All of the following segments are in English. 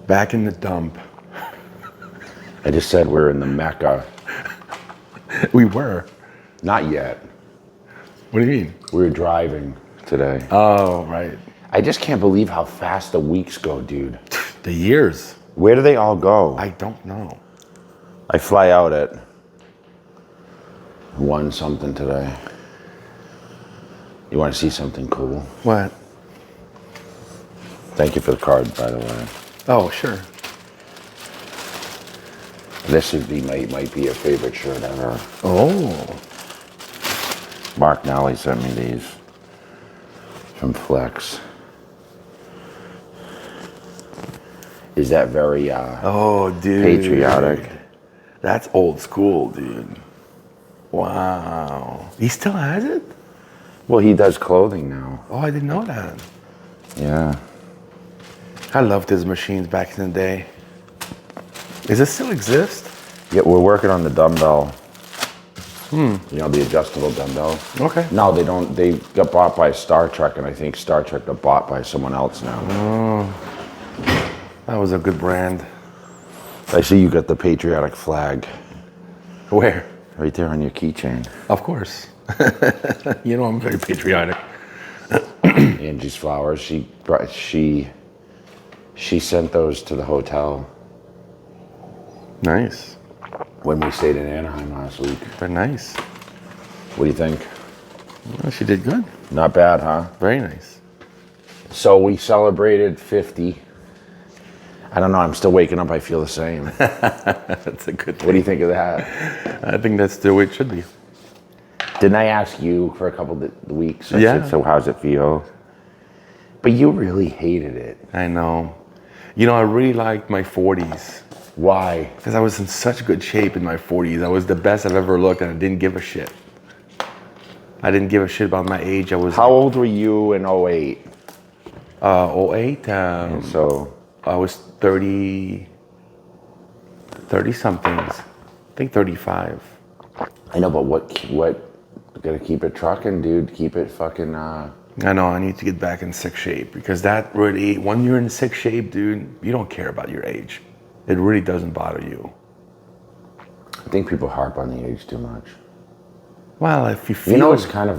Back in the dump. I just said we're in the Mecca. We were. Not yet. What do you mean? We were driving today. Oh, right. I just can't believe how fast the weeks go, dude. The years. Where do they all go? I don't know. I fly out at 1 something today. You want to see something cool? What? Thank you for the card, by the way. Oh, sure. This would be might be your favorite shirt ever. Oh. Mark Nally sent me these from Flex. Is that very Oh, dude. patriotic? That's old school, dude. Wow. He still has it? Well, he does clothing now. Oh, I didn't know that. Yeah. I loved his machines back in the day. Does it still exist? Yeah, we're working on the dumbbell. You know, the adjustable dumbbell. Okay. No, they don't. They got bought by Star Trek, and I think Star Trek got bought by someone else now. Oh, that was a good brand. I see you got the patriotic flag Where? right there on your keychain. Of course. You know I'm very patriotic. Angie's flowers. She sent those to the hotel Nice. when we stayed in Anaheim last week. Very nice. What do you think? Well, she did good. Not bad, huh? Very nice. So we celebrated 50. I don't know. I'm still waking up. I feel the same. That's a good thing. What do you think of that? I think that's the way it should be. Didn't I ask you for a couple of weeks? I Yeah. said, so how's it feel? But you really hated it. I know. You know, I really liked my 40s. Why? Because I was in such good shape in my 40s. I was the best I've ever looked, and I didn't give a shit. I didn't give a shit about my age. I was How old were you in 08? 08. So I was 30 somethings. I think 35. I know, but what? Gotta keep it trucking, dude. Keep it fucking. I know. I need to get back in sick shape because that really, when you're in sick shape, dude, you don't care about your age. It really doesn't bother you. I think people harp on the age too much. Well, if you feel, You know, it's kind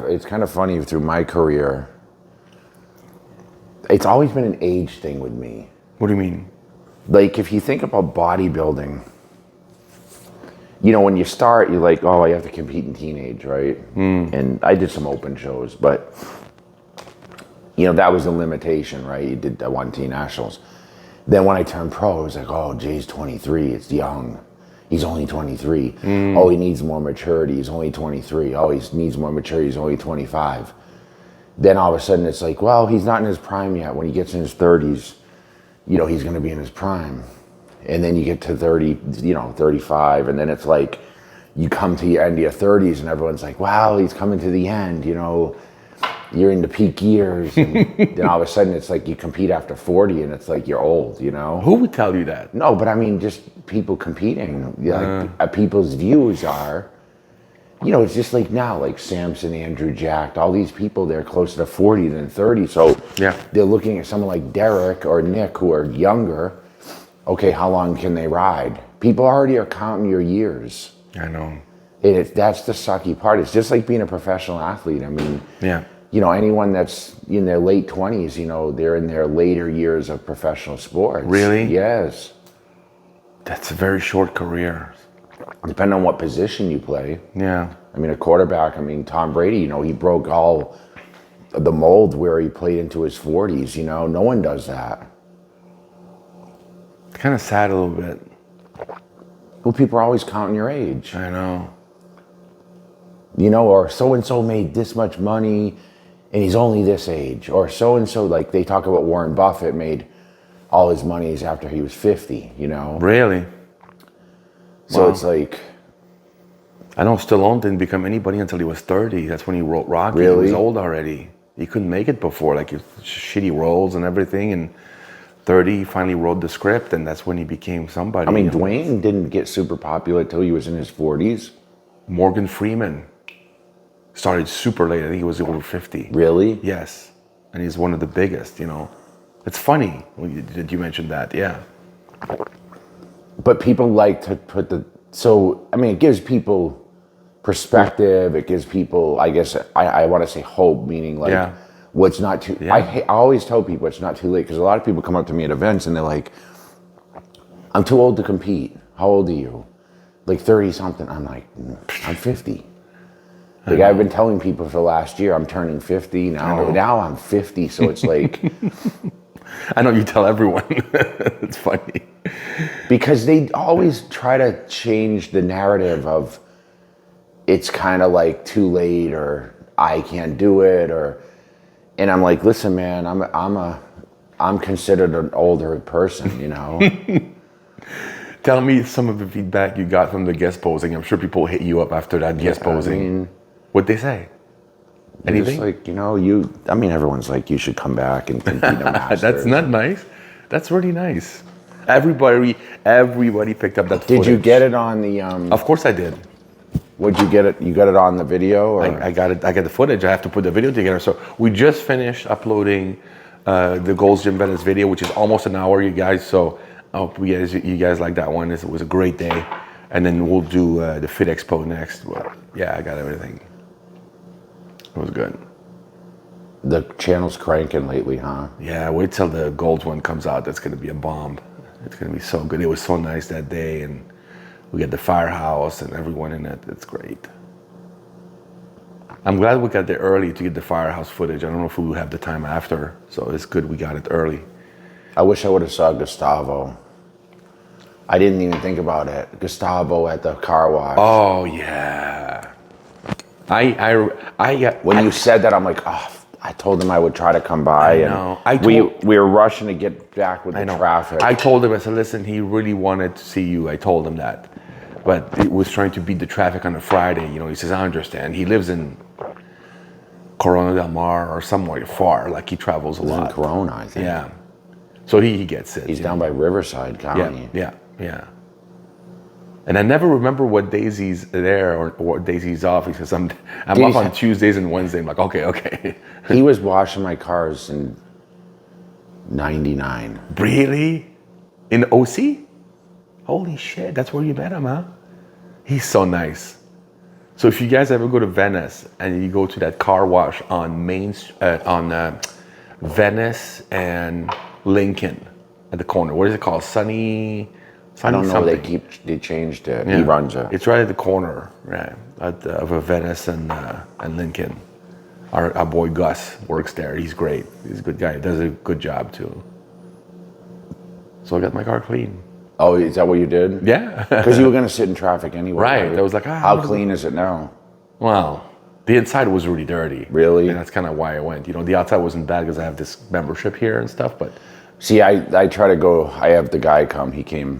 of funny through my career. It's always been an age thing with me. What do you mean? Like, if you think about bodybuilding, you know, when you start, you're like, oh, I have to compete in teenage, right? And I did some open shows, but, you know, that was a limitation, right? You did the 1T Nationals. Then when I turned pro, it was like, oh, Jay's 23, it's young. He's only 23. Oh, he needs more maturity, he's only 23. Oh, he needs more maturity, he's only 25. Then all of a sudden it's like, well, he's not in his prime yet. When he gets in his 30s, you know, he's gonna be in his prime. And then you get to 30, you know, 35, and then it's like, you come to your end of your 30s and everyone's like, wow, he's coming to the end, you know, you're in the peak years. And then all of a sudden it's like you compete after 40 and it's like you're old, you know? Who would tell you that? No, but I mean, just people competing. Like, people's views are, you know, it's just like now, like Samson, Andrew Jack, all these people, they're closer to 40 than 30. So Yeah. they're looking at someone like Derek or Nick who are younger. Okay, how long can they ride? People already are counting your years. I know. And that's the sucky part. It's just like being a professional athlete. I mean, Yeah. you know, anyone that's in their late 20s, you know, they're in their later years of professional sports. Really? Yes. That's a very short career. Depending on what position you play. Yeah. I mean, a quarterback, I mean, Tom Brady, you know, he broke all the mold where he played into his 40s, you know. No one does that. It's kind of sad a little bit. Well, people are always counting your age. I know. You know, or so-and-so made this much money and he's only this age. Or so-and-so, like they talk about Warren Buffett made all his monies after he was 50, you know? Really? So Wow. it's like... I know Stallone didn't become anybody until he was 30. That's when he wrote Rocky. Really? He was old already. He couldn't make it before, like shitty roles and everything. And 30, he finally wrote the script, and that's when he became somebody. I mean, Dwayne didn't get super popular till he was in his 40s. Morgan Freeman started super late. I think he was over 50. Really? Yes. And he's one of the biggest, you know. It's funny that you mentioned that, yeah. but people like to put it gives people perspective. It gives people, I guess, I want to say hope, meaning like, what's not too, I always tell people it's not too late, because a lot of people come up to me at events and they're like, I'm too old to compete. How old are you? Like 30 something. I'm like, I'm 50. Like I've been telling people for the last year, I'm turning 50 now. Now I'm 50, so it's like. I know you tell everyone. It's funny. Because they always try to change the narrative of it's kind of like too late, or I can't do it, and I'm like, listen, man, I'm considered an older person, you know. Tell me some of the feedback you got from the guest posing. I'm sure people hit you up after that guest posing. What'd they say? Anything? Just like, everyone's like, you should come back and compete in Masters. That's not nice. That's really nice. Everybody picked up that footage. Did you get it on the? Of course I did. Would you get it? You got it on the video? Or? I got it. I got the footage. I have to put the video together. So we just finished uploading the Gold's Gym Venice video, which is almost an hour, you guys. So I hope you guys like that one. It was a great day. And then we'll do the Fit Expo next. Well, yeah, I got everything. It was good. The channel's cranking lately, huh? Yeah, wait till the Gold's one comes out. That's going to be a bomb. It's going to be so good. It was so nice that day. And we got the firehouse and everyone in it. It's great. I'm glad we got there early to get the firehouse footage. I don't know if we will have the time after. So it's good we got it early. I wish I would have saw Gustavo. I didn't even think about it. Gustavo at the car wash. Oh, yeah. When you said that, I'm like, oh, I told him I would try to come by. We were rushing to get back with the traffic. I told him, I said, listen, he really wanted to see you. I told him that. But it was trying to beat the traffic on a Friday. He says, I understand. He lives in Corona del Mar or somewhere far. Like he travels a lot. In Corona, I think. Yeah. So he gets it. He's down by Riverside County. Yeah. And I never remember what days he's there or what days he's off. He says, I'm off on Tuesdays and Wednesdays. I'm like, okay. He was washing my cars in 99. Really? In the OC? Holy shit, that's where you met him, huh? He's so nice. So if you guys ever go to Venice and you go to that car wash on Venice and Lincoln at the corner, what is it called? Sunny I don't know. something. They changed it. Yeah. He runs it. It's right at the corner, right, of Venice and Lincoln. Our boy Gus works there. He's great. He's a good guy. He does a good job too. So I got my car clean. Oh, is that what you did? Yeah. Because you were going to sit in traffic anyway. Right. I was like, how clean is it now? Well, the inside was really dirty. Really? And that's kind of why I went. The outside wasn't bad because I have this membership here and stuff, but. See, I try to go, I have the guy come. He came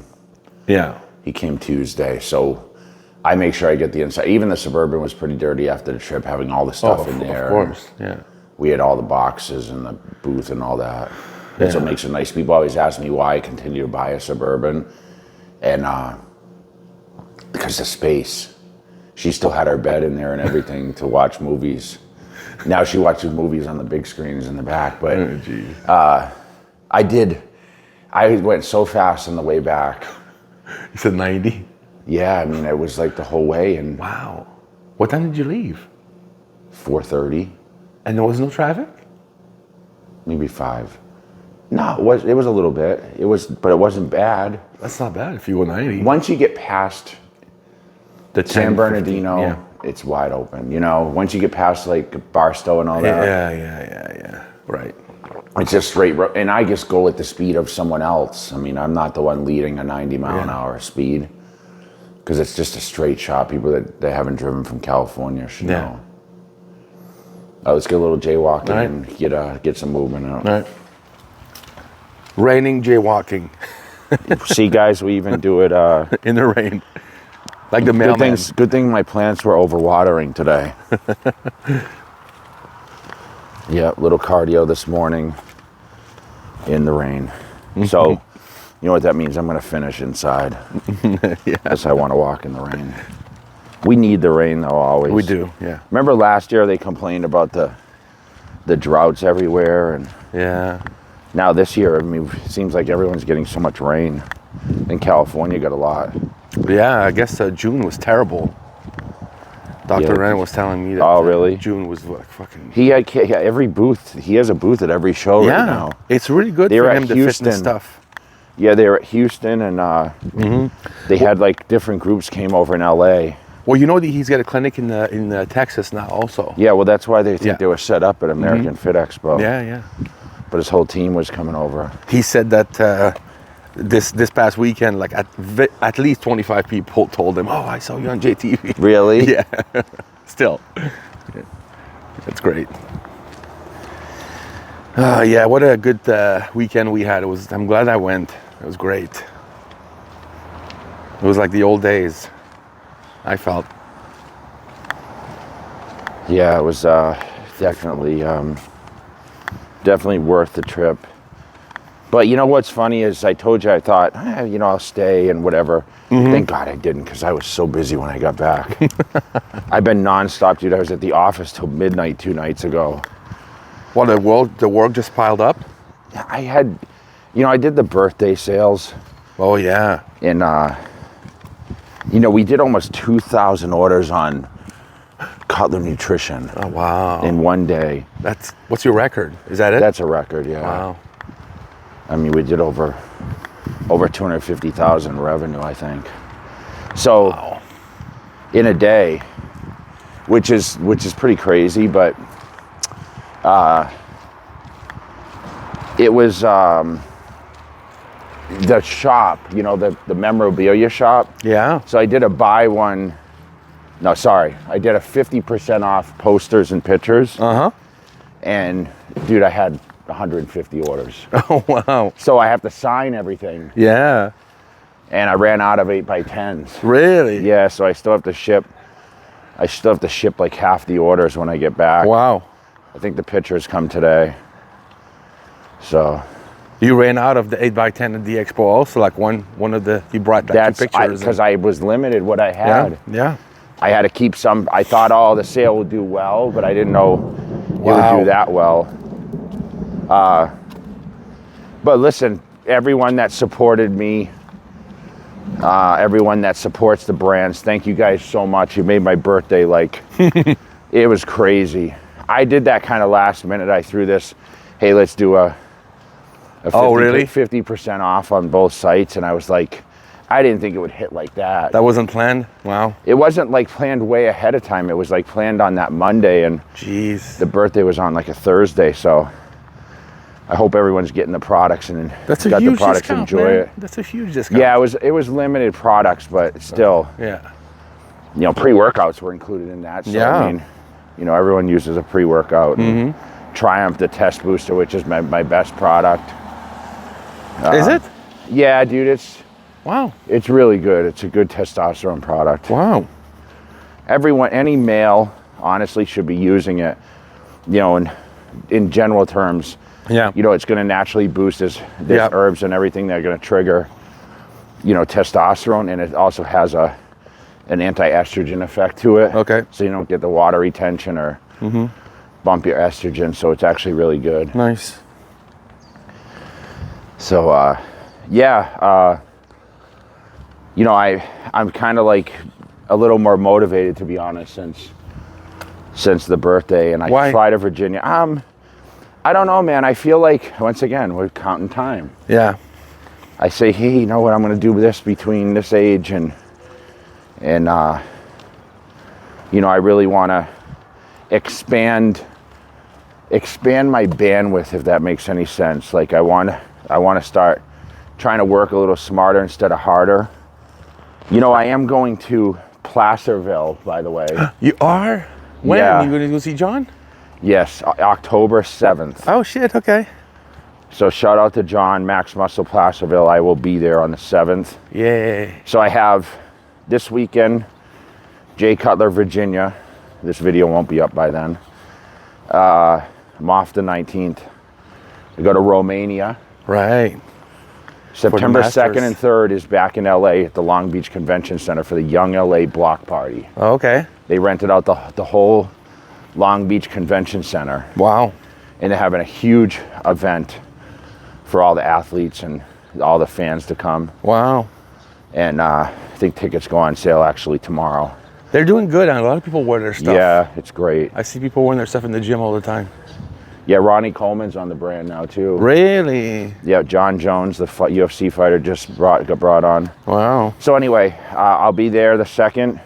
Tuesday, so I make sure I get the inside. Even the Suburban was pretty dirty after the trip, having all the stuff in there. Of course, yeah. We had all the boxes and the booth and all that. That's what makes it nice. People always ask me why I continue to buy a Suburban, and because the space. She still had her bed in there and everything to watch movies. Now she watches movies on the big screens in the back, but I went so fast on the way back. You said 90? Yeah, it was like the whole way. And wow. What time did you leave? 4:30. And there was no traffic? Maybe 5. No, it was a little bit. But it wasn't bad. That's not bad if you go 90. Once you get past the San Bernardino, it's wide open. Once you get past like Barstow and all that. Yeah. Right. It's just straight road, and I just go at the speed of someone else. I'm not the one leading a 90 mile an hour speed, because it's just a straight shot. People that haven't driven from California should know. Let's get a little jaywalking and get some movement out. All right. Raining jaywalking. See, guys, we even do it in the rain, like the mailman. Good thing my plants were overwatering today. Yeah, little cardio this morning in the rain. So, you know what that means? I'm going to finish inside. Because I want to walk in the rain. We need the rain, though, always. We do, yeah. Remember last year they complained about the droughts everywhere? And yeah. now this year, it seems like everyone's getting so much rain. in California got a lot. Yeah, I guess June was terrible. Dr. Yeah. Ren was telling me that. Oh, really? June was like fucking. He had every booth. He has a booth at every show right now. It's really good They for were him at to fitness Houston. stuff. Yeah, they were at Houston, and they had like different groups came over in LA. Well, you know that he's got a clinic in Texas now also. Yeah, well, that's why they think Yeah. they were set up at American Fit Expo. Yeah, yeah. But his whole team was coming over. He said that this past weekend, like at least 25 people told him, "Oh, I saw you on JTV." Really? Yeah. Still, that's great. Yeah, what a good weekend we had. I'm glad I went. It was great. It was like the old days. I felt. Yeah, it was definitely worth the trip. But you know what's funny is I told you I thought, I'll stay and whatever. Thank God I didn't, because I was so busy when I got back. I've been nonstop, dude. I was at the office till midnight 2 nights ago. Well, the work just piled up. I had, I did the birthday sales, Oh yeah. and we did almost 2,000 orders on Cutler Nutrition Oh wow. in one day. What's your record? Is that it? That's a record, yeah. Wow. I mean, we did over 250,000 revenue, I think. So Wow. in a day, which is pretty crazy, but it was the shop, the memorabilia shop. Yeah. So I did a I did a 50% off posters and pictures. Uh-huh. And dude, I had 150 orders. Oh wow. So I have to sign everything. Yeah. And I ran out of 8x10s. Really? Yeah, so I still have to ship like half the orders when I get back. Wow. I think the pictures come today. So You ran out of the 8x10 at the expo also, like one of the, you brought back that's two pictures. because I was limited what I had. Yeah. I had to keep some. I thought, the sale would do well, but I didn't know it would do that well. But listen, everyone that supported me, everyone that supports the brands, thank you guys so much. You made my birthday it was crazy. I did that kind of last minute. I threw this, hey, let's do a 50% off on both sites, and I was like, I didn't think it would hit like that. That wasn't planned? Wow. It wasn't like planned way ahead of time. It was like planned on that Monday, and Jeez. the birthday was on like a Thursday. So I hope everyone's getting the products and That's a got huge the products, discount, enjoy man. it. That's a huge discount. Yeah, it was limited products, but still, Yeah. pre-workouts were included in that. So Yeah. I mean, everyone uses a pre-workout. Triumph, the Test Booster, which is my best product. Is it? Yeah, dude, Wow. it's really good. It's a good testosterone product. Wow. Any male, honestly, should be using it. In general terms, Yeah. it's going to naturally boost there's Yeah. herbs and everything that are going to trigger, testosterone, and it also has an anti-estrogen effect to it. Okay. So you don't get the water retention or bump your estrogen. So it's actually really good. Nice. So I'm kind of like a little more motivated, to be honest, since the birthday, and I Why? fly to Virginia. I don't know, man. I feel like, once again, we're counting time. Yeah. I say, hey, you know what? I'm going to do this between this age and I really want to expand my bandwidth, if that makes any sense. Like I want to start trying to work a little smarter instead of harder. I am going to Placerville, by the way. You are? When? Yeah. You going to go see John? Yes, October 7th. Oh shit, okay. So shout out to John, Max Muscle Placerville. I will be there on the 7th. Yay. So I have this weekend, Jay Cutler, Virginia. This video won't be up by then. I'm off the 19th. I go to Romania. Right. September Masters. 2nd and 3rd is back in LA at the Long Beach Convention Center for the Young LA Block Party. Oh, okay. They rented out the whole Long Beach Convention Center, Wow. and they're having a huge event for all the athletes, and all the fans to come. Wow. And I think tickets go on sale actually tomorrow. They're doing good, and a lot of people wear their stuff. Yeah, it's great. I see people wearing their stuff in the gym all the time. Yeah, Ronnie Coleman's on the brand now too. Really? Yeah, John Jones, the UFC fighter, got brought on. Wow. So anyway, I'll be there the 2nd,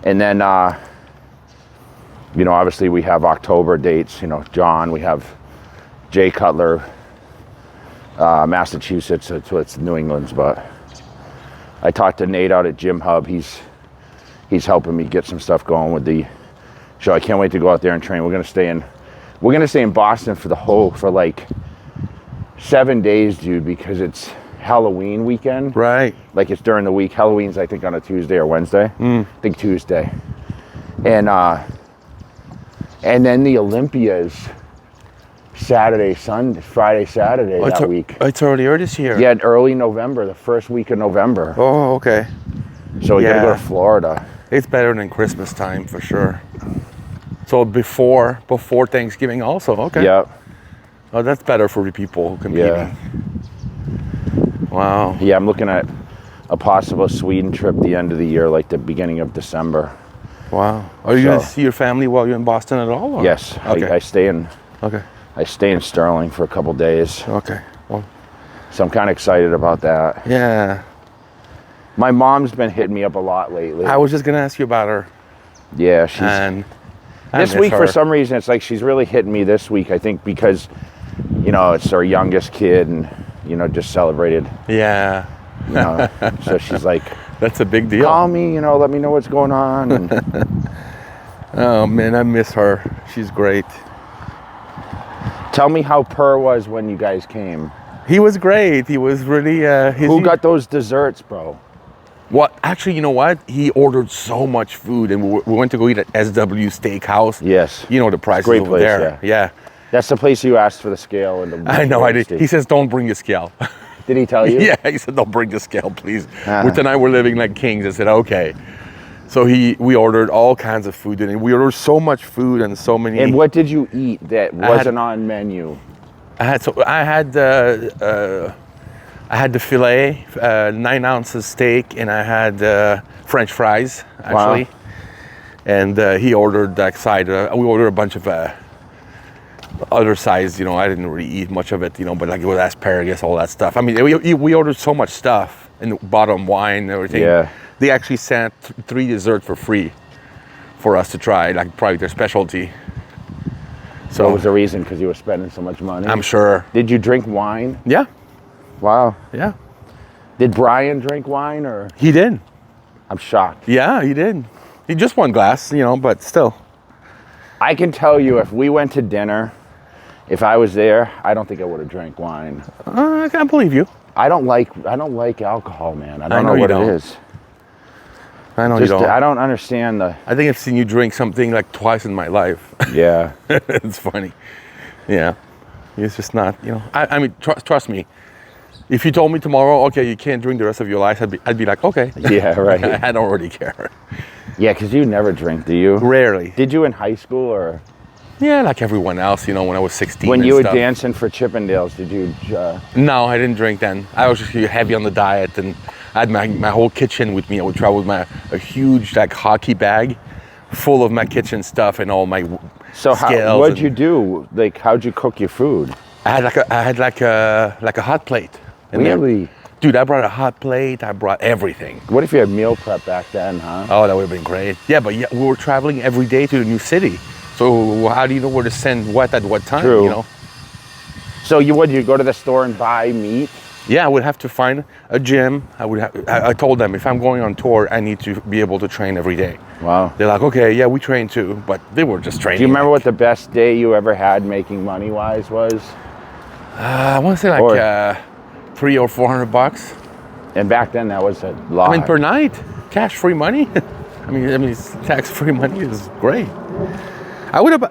and then obviously we have October dates. John, we have Jay Cutler, Massachusetts. So it's New England's, but I talked to Nate out at Gym Hub. He's helping me get some stuff going with the show. I can't wait to go out there and train. We're gonna stay in Boston for like 7 days, dude, because it's Halloween weekend. Right. Like it's during the week. Halloween's I think on a Tuesday or Wednesday. I think Tuesday. And then the Olympia's Friday, Saturday that week. It's earlier this year. Yeah, early November, the first week of November. Oh, okay. So we gotta go to Florida. It's better than Christmas time for sure. So before Thanksgiving also, okay. Yep. Oh, that's better for the people competing. Yeah. Wow. Yeah, I'm looking at a possible Sweden trip the end of the year, like the beginning of December. Wow. Are you going to see your family while you're in Boston at all? Or? Yes. Okay. I stay in. Okay. I stay in Sterling for a couple days. Okay. Well. So I'm kind of excited about that. Yeah. My mom's been hitting me up a lot lately. I was just going to ask you about her. Yeah, she's. And this week, for some reason, it's like she's really hitting me this week. I think because, it's her youngest kid, and just celebrated. Yeah. So she's like, that's a big deal. Call me, let me know what's going on. And oh man, I miss her. She's great. Tell me how Per was when you guys came. He was great. He was really. Who got those desserts, bro? Well, actually, you know what? He ordered so much food, and we went to go eat at SW Steakhouse. Yes. The prices Great over place, there. Yeah. That's the place you asked for the scale and the. I know. I did. He says, "Don't bring a scale." Did he tell you? Yeah. He said, "Don't bring the scale, please." Tonight we're living like kings. I said, "Okay." So we ordered all kinds of food, and we ordered so much food and so many. And what did you eat that wasn't on menu? I had the filet, 9 ounces steak, and I had French fries, actually. Wow. And he ordered that side. We ordered a bunch of other sides. I didn't really eat much of it, but like it was asparagus, all that stuff. I mean, we ordered so much stuff and bought them wine and everything. Yeah. They actually sent 3 desserts for free for us to try, like probably their specialty. So what was the reason? Because you were spending so much money? I'm sure. Did you drink wine? Yeah. Wow. Yeah. Did Brian drink wine or? He did. I'm shocked. Yeah, he did. He just 1 glass, but still. I can tell you if we went to dinner, if I was there, I don't think I would have drank wine. I can't believe you. I don't like alcohol, man. I don't know what it is. I know you don't. I don't understand the. I think I've seen you drink something like twice in my life. Yeah. It's funny. Yeah. It's just not, I mean, trust me. If you told me tomorrow, okay, you can't drink the rest of your life, I'd be like, okay. Yeah, right. I don't really care. Yeah, because you never drink, do you? Rarely. Did you in high school or? Yeah, like everyone else, when I was 16. When you were dancing for Chippendales, did you? No, I didn't drink then. I was just heavy on the diet, and I had my whole kitchen with me. I would travel with a huge like hockey bag full of my kitchen stuff and all my scales. What'd you do? Like, how'd you cook your food? I had like a hot plate. Really? Dude, I brought a hot plate. I brought everything. What if you had meal prep back then, huh? Oh, that would have been great. Yeah, but we were traveling every day to a new city. So how do you know where to send what at what time? True. So you go to the store and buy meat? Yeah, I would have to find a gym. I told them if I'm going on tour, I need to be able to train every day. Wow. They're like, okay, yeah, we train too, but they were just training. Do you remember what the best day you ever had making money-wise was? I want to say like $300 or $400. And back then that was a lot. I mean, per night, cash-free money. I mean, tax-free money is great. I would have,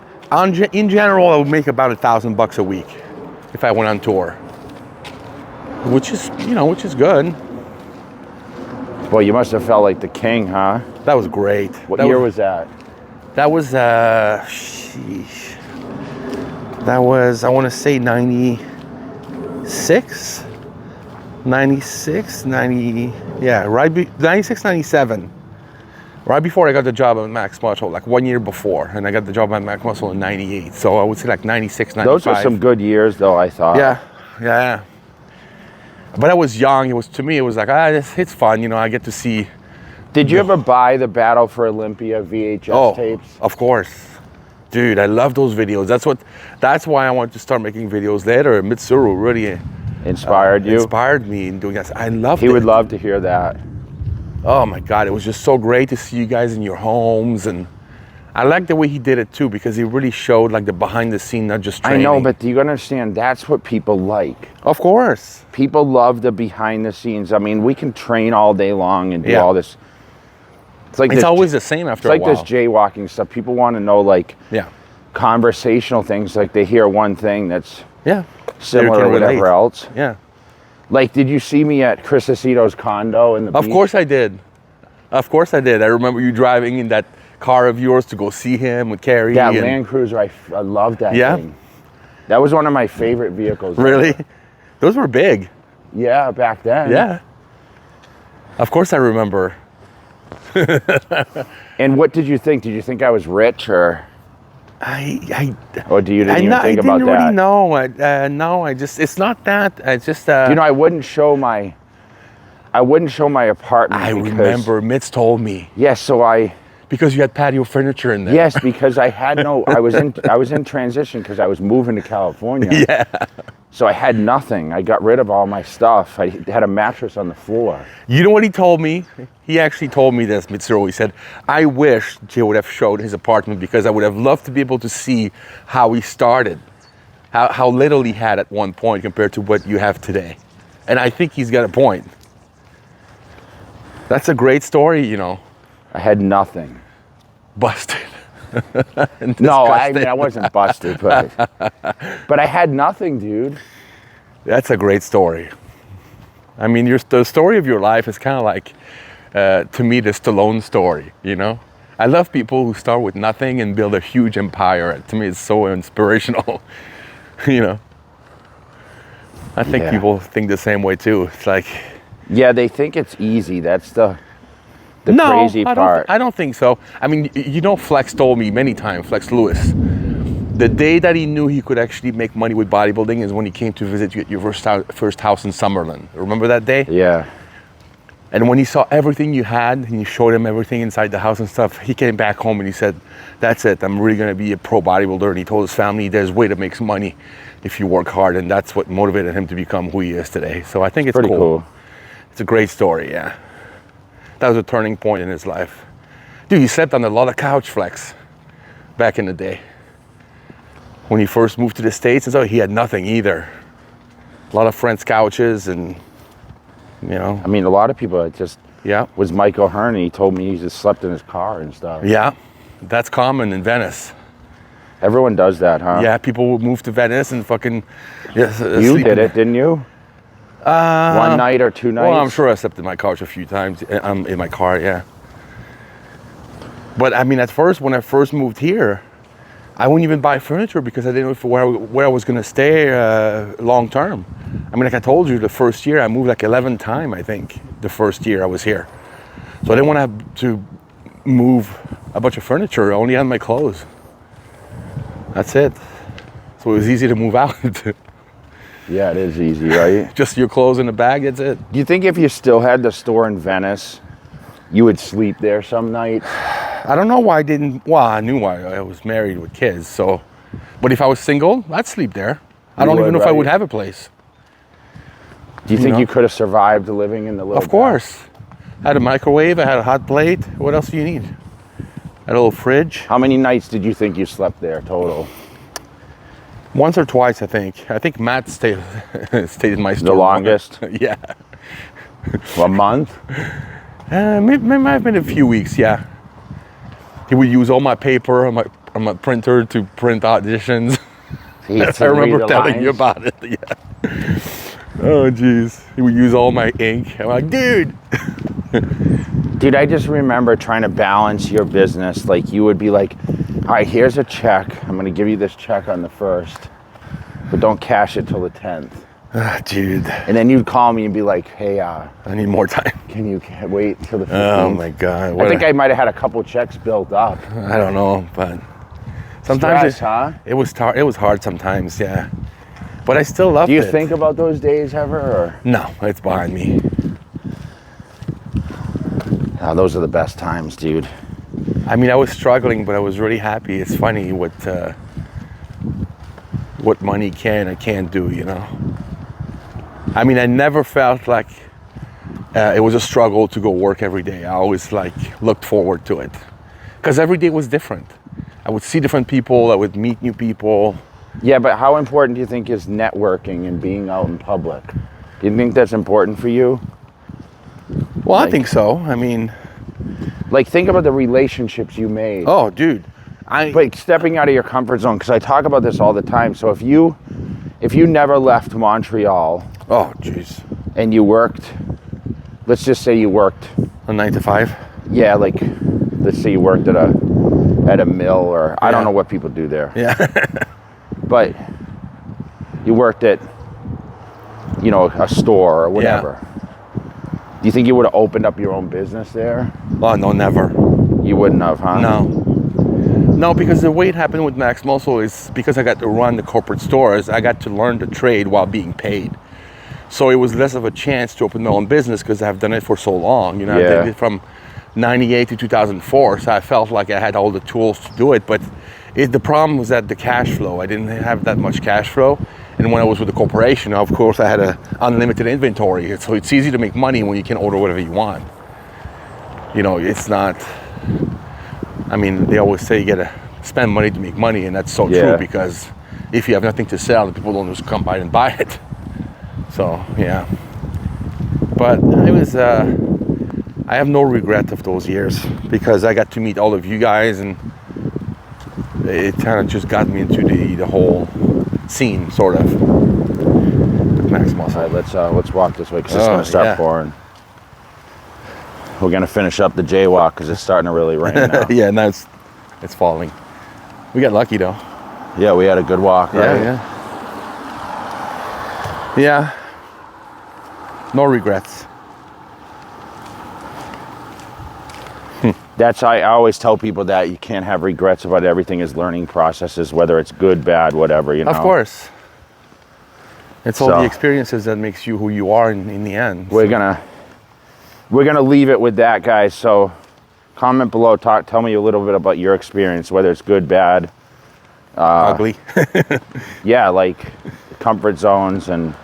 in general, I would make about $1,000 a week if I went on tour, which is good. Well, you must have felt like the king, huh? That was great. What year was that? That was, sheesh. That was, I want to say 96. 96, 90, yeah, 96, 97. Right before I got the job at Max Muscle, like 1 year before. And I got the job at Max Muscle in 98. So I would say like 96, 95. Those are some good years, though, I thought. Yeah. But I was young. To me, it was like, it's fun. You know, I get to see. Did you ever buy the Battle for Olympia VHS tapes? Of course. Dude, I love those videos. That's why I wanted to start making videos later. Mitsuru really Inspired you? Inspired me in doing that. I loved it. He would love to hear that. Oh my God, it was just so great to see you guys in your homes. And I like the way he did it too, because he really showed like the behind the scene, not just training. I know, but do you understand? That's what people like. Of course. People love the behind the scenes. I mean, we can train all day long and do all this. It's always the same after a while. It's like this jaywalking stuff. People want to know like conversational things. Like they hear one thing that's similar to whatever else. Yeah. Like, did you see me at Chris Aceto's condo in the beach? Of course I did. I remember you driving in that car of yours to go see him with Carrie. That Land Cruiser, I loved that thing. That was one of my favorite vehicles. Really? Ever. Those were big. Yeah, back then. Yeah. Of course I remember. And what did you think? Did you think I was rich or? Or do you didn't even think about that? I didn't really know. No, it's not that. I just. You know, I wouldn't show my apartment. I remember Mitz told me. Yes, because you had patio furniture in there. Yes, because I had I was in transition because I was moving to California. Yeah. So I had nothing. I got rid of all my stuff. I had a mattress on the floor. You know what he told me? He actually told me this, Mitsuru. He said, I wish Jay would have showed his apartment because I would have loved to be able to see how he started, how little he had at one point compared to what you have today. And I think he's got a point. That's a great story, you know. I had nothing. Busted. No, I mean, I wasn't busted, but I had nothing, dude. That's a great story. I mean, the story of your life is kind of like, to me, the Stallone story, you know? I love people who start with nothing and build a huge empire. To me, it's so inspirational, you know? I think people think the same way, too. It's like... Yeah, they think it's easy. That's the crazy part. I don't think so. I mean, you know, Flex told me many times, Flex Lewis, the day that he knew he could actually make money with bodybuilding is when he came to visit you at your first house in Summerlin. Remember that day? Yeah. And when he saw everything you had and you showed him everything inside the house and stuff, he came back home and he said, that's it, I'm really going to be a pro bodybuilder. And he told his family there's a way to make some money if you work hard. And that's what motivated him to become who he is today. So I think it's pretty cool. It's a great story, yeah. That was a turning point in his life. Dude, he slept on a lot of couch, Flex, back in the day. When he first moved to the States and so he had nothing either. A lot of friends' couches and, you know. I mean, a lot of people was Mike O'Hearn, and he told me he just slept in his car and stuff. Yeah, that's common in Venice. Everyone does that, huh? Yeah, people would move to Venice and fucking... You did it, didn't you? One night or two nights? Well, I'm sure I slept in my couch a few times, in my car, yeah. But I mean, at first, when I first moved here, I wouldn't even buy furniture because I didn't know where I was going to stay long term. I mean, like I told you, the first year I moved like 11 times, I think, the first year I was here. So I didn't want to move a bunch of furniture. I only had my clothes. That's it. So it was easy to move out. Yeah, it is easy, right? Just your clothes in the bag, that's it. Do you think if you still had the store in Venice, you would sleep there some nights? I don't know why I didn't. Well, I knew why. I was married with kids, so. But if I was single, I'd sleep there. I don't even know if I would have a place. Do you think you could have survived living in the little Of course. I had a microwave, I had a hot plate. What else do you need? I had a little fridge. How many nights did you think you slept there total? Once or twice, I think. I think Matt stayed in my store. The longest? Yeah. A month? Maybe might have been a few weeks, yeah. He would use all my paper on my printer to print auditions. I remember telling you about it. Yeah. Oh, jeez. He would use all my ink. I'm like, dude. Dude, I just remember trying to balance your business. Like, you would be like, all right, here's a check. I'm going to give you this check on the 1st, but don't cash it till the 10th. Dude, And then you'd call me and be like, hey, I need more time. can you wait till the 15th? Oh my God. I think I might have had a couple checks built up. I don't know, but sometimes Stress, it was hard sometimes, yeah. But I still loved it. Do you think about those days ever? Or? No, it's behind me. Oh, those are the best times, dude. I mean, I was struggling, but I was really happy. It's funny what money can and can't do, you know? I mean, I never felt like it was a struggle to go work every day. I always looked forward to it because every day was different. I would see different people. I would meet new people. Yeah, but how important do you think is networking and being out in public? Do you think that's important for you? Well, I think so. I mean, like, think about the relationships you made. oh, dude. Like stepping out of your comfort zone, because I talk about this all the time. So if you never left Montreal, oh, jeez. and you worked, let's just say you worked A 9 to 5. Yeah, like let's say you worked at a mill, or I don't know what people do there. Yeah. But you worked at, a store or whatever. Do you think you would have opened up your own business there? Oh, no, never. You wouldn't have, huh? No, because the way it happened with Max Muscle is because I got to run the corporate stores, I got to learn the trade while being paid. So it was less of a chance to open my own business because I've done it for so long. I did it from 98 to 2004, so I felt like I had all the tools to do it. But the problem was that the cash flow, I didn't have that much cash flow. And when I was with the corporation, of course, I had an unlimited inventory. So it's easy to make money when you can order whatever you want. It's not, I mean, they always say you gotta spend money to make money, and that's so true, because if you have nothing to sell, people don't just come by and buy it. So, yeah. But I have no regret of those years, because I got to meet all of you guys, and it kind of just got me into the whole scene, sort of, with Max Muscle. All right, let's walk this way, because it's gonna start pouring. We're gonna finish up the jaywalk because it's starting to really rain now. Yeah, now it's falling. We got lucky though. Yeah, we had a good walk, right? Yeah. No regrets. I always tell people that you can't have regrets about everything is learning processes, whether it's good, bad, whatever, Of course. It's all the experiences that makes you who you are in the end. We're gonna leave it with that, guys. So comment below, tell me a little bit about your experience, whether it's good, bad, ugly. yeah, like comfort zones and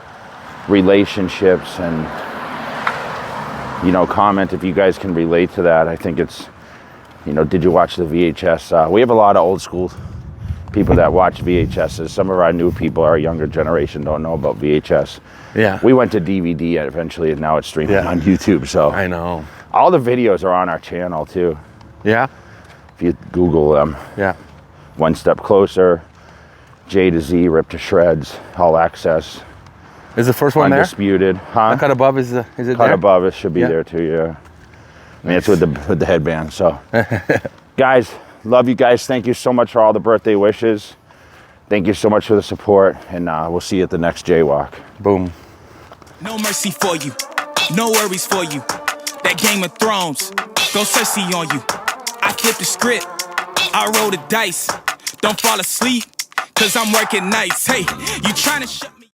relationships, and comment if you guys can relate to that. I think it's, did you watch the VHS? We have a lot of old school people that watch VHSs. Some of our new people, our younger generation, don't know about VHS. Yeah. We went to DVD eventually, and now it's streaming on YouTube. So I know. All the videos are on our channel too. Yeah. If you Google them. Yeah. One Step Closer, J to Z, Ripped to Shreds, All Access. Is the first one Undisputed. there? Huh? Cut Above is it Cut there? Above it should be there too. Yeah. I mean, it's with the headband. So, guys, love you guys. Thank you so much for all the birthday wishes. Thank you so much for the support, and we'll see you at the next jaywalk. Boom. No mercy for you, no worries for you. That Game of Thrones, go Cersei on you. I flipped the script, I roll the dice. Don't fall asleep, cause I'm working nights. Hey, you trying to shut me